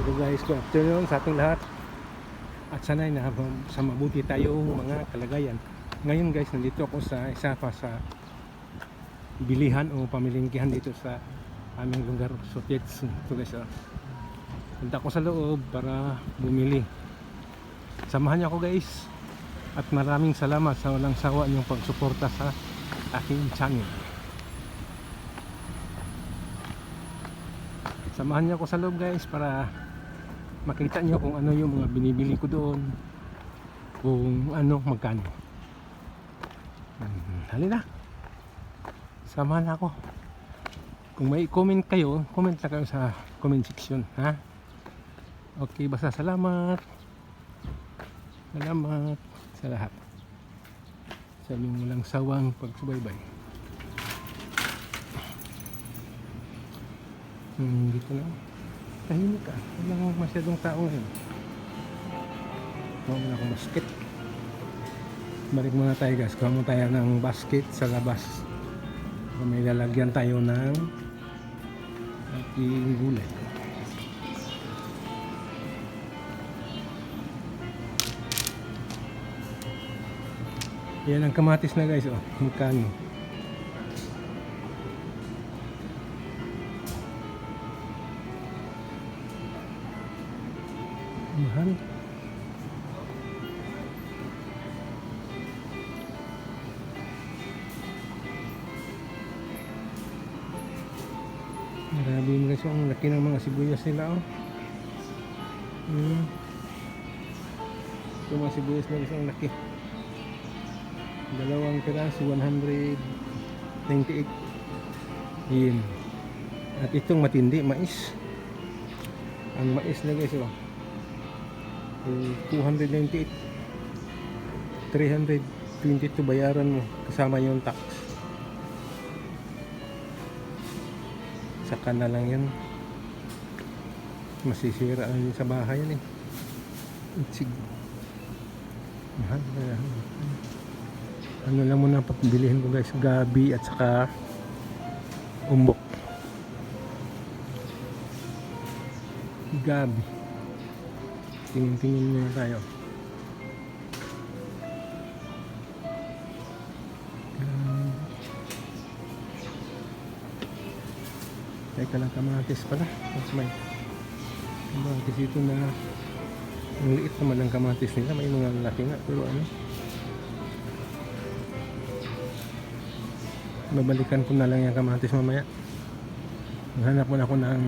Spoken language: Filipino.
Hello guys, good afternoon sa ating lahat. At sanay na sa mabuti tayong mga kalagayan. Ngayon guys, nandito ako sa isa pa sa bilihan o pamilingkihan dito sa aming lugar, Sotiets. Ito guys, punta ko sa loob para bumili. Samahan niyo ako guys. At maraming salamat sa walang sawa niyong pagsuporta sa aking channel. Samahan niyo ako sa loob guys para makita niyo kung ano yung mga binibili ko doon, kung ano, magkano. Halina, samahan ako. Kung may comment kayo, comment lang kayo sa comment section, ha? Okay, basta salamat sa lahat sa inyong walang sawang pagsubaybay. Dito na tahimik ka, walang masyadong tao ngayon. Kuha muna akong basket. Balik muna tayo guys, kuha muna tayo ng basket sa labas. May lalagyan tayo ng ating gulay. Yan ang kamatis na guys, magkano. Mahal. Grabe guys, ang laki ng mga sibuyas nila, Ito mga sibuyas na guys, ang laki. Dalawang piraso, 198 yen. At itong matindi, mais. Ang mais na guys, 298, 322 bayaran mo kasama yung tax. Saka na lang yan, masisira yun sa bahay yan Itzig. Mahal. Ano lang muna pagbilihin ko guys, gabi at saka umbok. Gabi, tingin muna tayo. Teka lang, kamatis pala. May kamatis ito na ang liit naman ang kamatis nila. May mga laki nga, pero babalikan ko na lang yung kamatis mamaya. Maghanap muna ako ng